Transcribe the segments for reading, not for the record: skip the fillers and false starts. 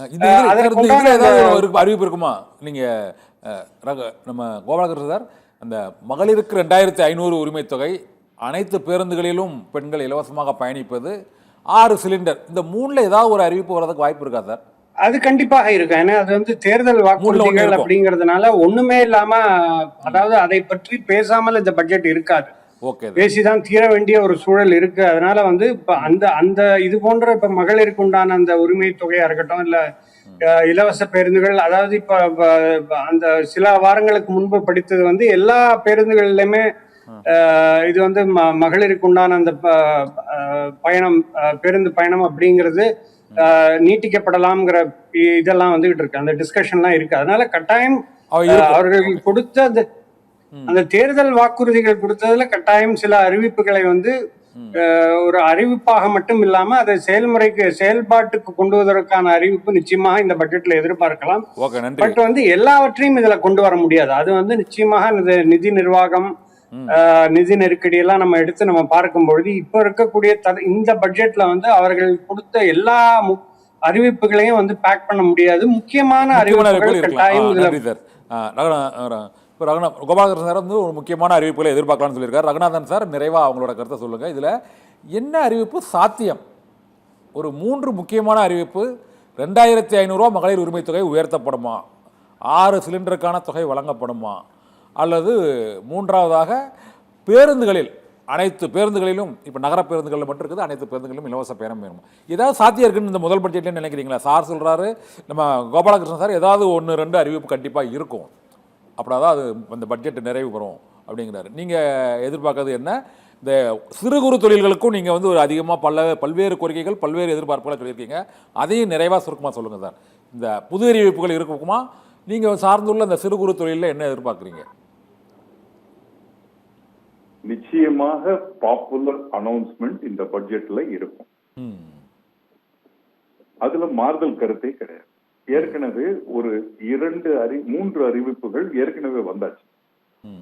இதுல ஏதாவது ஒரு அறிவிப்பு இருக்குமா? நீங்க நம்ம கோபாலகிருஷ்ணன் சார், அந்த மகளிருக்கு 2500 உரிமை தொகை, அனைத்து பேருந்துகளிலும் பெண்கள் இலவசமாக பயணிப்பது, 6 சிலிண்டர், இந்த மூணுல ஏதாவது ஒரு அறிவிப்பு வரதுக்கு வாய்ப்பு இருக்கா சார்? அது கண்டிப்பாக இருக்கும். ஏன்னா அது வந்து தேர்தல் வாக்குறுதிகள் அப்படிங்கறதுனால ஒண்ணுமே இல்லாம, அதாவது அதை பற்றி பேசாமல் இந்த பட்ஜெட் இருக்காது. பேசிதான் தீர வேண்டிய ஒரு சூழல் இருக்கு. அதனால வந்து இப்ப அந்த இது போன்ற இப்ப மகளிருக்கு உண்டான அந்த உரிமை தொகையா இருக்கட்டும், இல்ல இலவச பேருந்துகள், அதாவது இப்ப அந்த சில வாரங்களுக்கு முன்பு படித்தது வந்து எல்லா பேருந்துகள்லயுமே இது வந்து மகளிருக்கு உண்டான அந்த பயணம், பேருந்து பயணம் அப்படிங்கிறது நீட்டிக்கப்படலாம்ங்கிற இதெல்லாம் வந்துகிட்டு இருக்கு. அந்த டிஸ்கஷன்லாம் இருக்கு. அதனால கட்டாயம் அவர்கள் கொடுத்த அந்த தேர்தல் வாக்குறுதிகள் கொடுத்ததுல கட்டாயம் சில அறிவிப்புகளை வந்து ஒரு அறிவிப்பாக மட்டும் இல்லாம அதை செயல்பாட்டுக்கு கொண்டு வருவதற்கான அறிவிப்பு நிச்சயமாக இந்த பட்ஜெட்ல எதிர்பார்க்கலாம். பட் வந்து எல்லாவற்றையும் இதுல கொண்டு வர முடியாது. அது வந்து நிச்சயமாக நிதி நிர்வாகம், நிதி நெருக்கடி எல்லாம் நம்ம எடுத்து நம்ம பார்க்கும் பொழுது இப்ப இருக்கக்கூடிய இந்த பட்ஜெட்ல வந்து அவர்கள் கொடுத்த எல்லா அறிவிப்புகளையும் வந்து பேக் பண்ண முடியாது. முக்கியமான அறிவிப்புகள் கட்டாயம் கோபாலகிருஷ்ணன் சார் வந்து ஒரு முக்கியமான அறிவிப்புகளை எதிர்பார்க்கலாம்னு சொல்லியிருக்காரு. ரகுநாதன் சார், நிறைவா அவங்களோட கருத்தை சொல்லுங்க. இதுல என்ன அறிவிப்பு சாத்தியம்? ஒரு 3 முக்கியமான அறிவிப்பு. 2500 மகளிர் உரிமை தொகை உயர்த்தப்படுமா? 6 சிலிண்டருக்கான தொகை வழங்கப்படுமா? அல்லது மூன்றாவதாக பேருந்துகளில், அனைத்து பேருந்துகளிலும், இப்போ நகர பேருந்துகளில் மட்டும் இருக்குது, அனைத்து பேருந்துகளிலும் இலவச பயணம் வேணுமா? ஏதாவது சாத்தியம் இருக்குன்னு இந்த முதல் பட்ஜெட்ல நினைக்கிறீங்களா? சார் சொல்றாரு, நம்ம கோபாலகிருஷ்ணன் சார் ஏதாவது 1-2 அறிவிப்பு கண்டிப்பாக இருக்கும், அப்படின்னா அது அந்த பட்ஜெட் நிறைவு பெறும் அப்படிங்கிறாரு. நீங்கள் எதிர்பார்க்கறது என்ன? இந்த சிறு குறு தொழில்களுக்கும் நீங்கள் வந்து ஒரு அதிகமாக பல்வேறு கோரிக்கைகள், பல்வேறு எதிர்பார்ப்புகளை சொல்லியிருக்கீங்க. அதையும் நிறைவாக சுருக்கமாக சொல்லுங்கள் சார். இந்த புது அறிவிப்புகள் இருக்குமா? நீங்கள் சார்ந்துள்ள இந்த சிறு குறு தொழிலில் என்ன எதிர்பார்க்குறீங்க? நிச்சயமாக பாப்புலர் அனௌன்ஸ்மெண்ட் இந்த பட்ஜெட்ல இருக்கும். அதுல மாறுதல் கருத்தே கிடையாது. ஏற்கனவே ஒரு 3 அறிவிப்புகள் ஏற்கனவே வந்தாச்சு.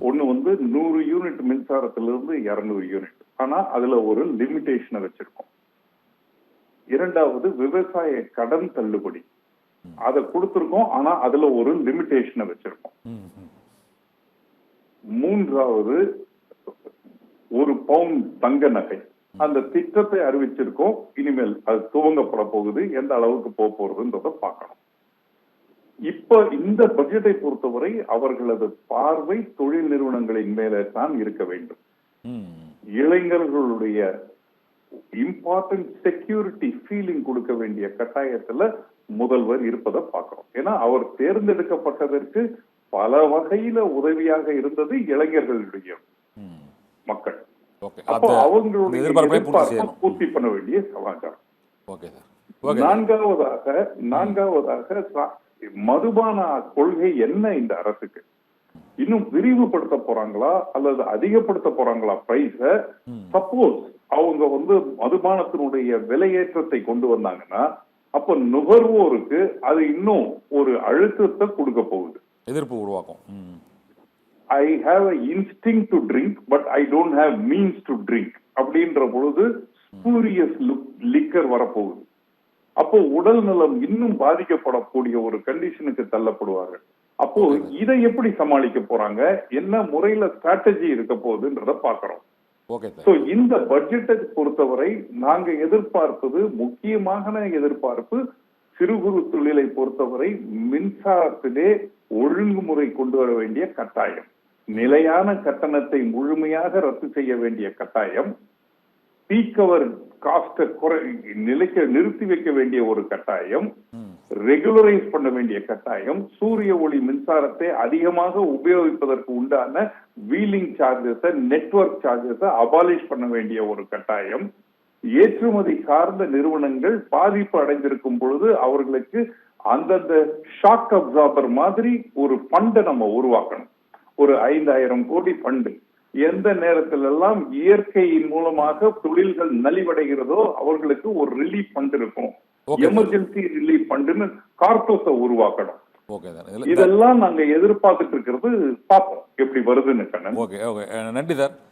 ஒண்ணு வந்து 100 யூனிட் மின்சாரத்திலிருந்து 200 யூனிட், ஆனா அதுல ஒரு லிமிடேஷனை வச்சிருக்கோம். இரண்டாவது விவசாய கடன் தள்ளுபடி, அதை கொடுத்திருக்கோம், ஆனா அதுல ஒரு லிமிடேஷனை வச்சிருக்கோம். மூன்றாவது 1 பவுண்ட் தங்க நகை, அந்த திட்டத்தை அறிவிச்சிருக்கோம். இனிமேல் அது துவங்கப்பட போகுது, எந்த அளவுக்கு போறதுன்றத பார்க்கணும். இப்ப இந்த பட்ஜெட்டை பொறுத்தவரை அவர்களது பார்வை தொழில் நிறுவனங்களின் மேலே தான் இருக்க வேண்டும். இளைஞர்களுடைய இம்பார்ட்டன்ட் செக்யூரிட்டி ஃபீலிங் கொடுக்க வேண்டிய கட்டாயத்துல முதல்வர் இருப்பதை பார்க்கிறோம். ஏன்னா அவர் தேர்ந்தெடுக்கப்பட்டதற்கு பல வகையில உதவியாக இருந்தது இளைஞர்களுடைய மக்கள். அப்போ அவங்களுடைய எதிர்பார்ப்பை பூர்த்தி பண்ண வேண்டிய சமாச்சாரம். நான்காவதாக மதுபான கொள்கை என்ன இந்த அரசுக்கு? இன்னும் விரிவுபடுத்த போறாங்களா அல்லது அதிகப்படுத்த போறாங்களா பிரைஸ? சப்போஸ் அவங்க வந்து மதுபானத்தினுடைய விலையேற்றத்தை கொண்டு வந்தாங்கன்னா அப்ப நுகர்வோருக்கு அது இன்னும் ஒரு அழுத்தத்தை கொடுக்க போகுது, எதிர்ப்பு உருவாக்கும். I have a instinct to drink but I don't have means to drink அப்படின்ற பொழுது ஸ்பூரியஸ் லிக்கர் வரப்போகுது. அப்போ உடல் நலம் இன்னும் பாதிக்கப்படக்கூடிய ஒரு கண்டிஷனுக்கு தள்ளப்படுவார்கள். அப்போ இதை எப்படி சமாளிக்க போறாங்க, என்ன முறையில ஸ்ட்ராட்டஜி இருக்க போகுதுன்றத பாக்குறோம். இந்த பட்ஜெட்டை பொறுத்தவரை நாங்க எதிர்பார்ப்பது, முக்கியமான எதிர்பார்ப்பு, சிறு குறு தொழிலை பொறுத்தவரை மின்சாரத்திலே ஒழுங்குமுறை கொண்டு வர வேண்டிய கட்டாயம், நிலையான கட்டணத்தை முழுமையாக ரத்து செய்ய வேண்டிய கட்டாயம், பீக் அவர் காஸ்ட நிறுத்தி வைக்க வேண்டிய ஒரு கட்டாயம், ரெகுலரைஸ் பண்ண வேண்டிய கட்டாயம், சூரிய ஒளி மின்சாரத்தை அதிகமாக உபயோகிப்பதற்கு உண்டான wheeling charges, network charges abolish பண்ண வேண்டிய ஒரு கட்டாயம், ஏற்றுமதி சார்ந்த நிறுவனங்கள் பாதிப்பு அடைந்திருக்கும் பொழுது அவர்களுக்கு அந்தந்த ஷாக் அப்சார்பர் மாதிரி ஒரு ஃபண்டை நம்ம உருவாக்கணும். ஒரு 5000 கோடி ஃபண்டு. எந்த நேரத்தில் எல்லாம் இயற்கையின் மூலமாக தொழில்கள் நலிவடைகிறதோ அவர்களுக்கு ஒரு ரிலீஃப் ஃபண்ட் இருக்கும். எமர்ஜென்சி ரிலீஃப் ஃபண்டுன்னு கார்பஸை உருவாக்கணும். இதெல்லாம் நாங்க எதிர்பார்த்துட்டு இருக்கிறது, பார்ப்போம் எப்படி வருதுன்னு. நன்றி சார்.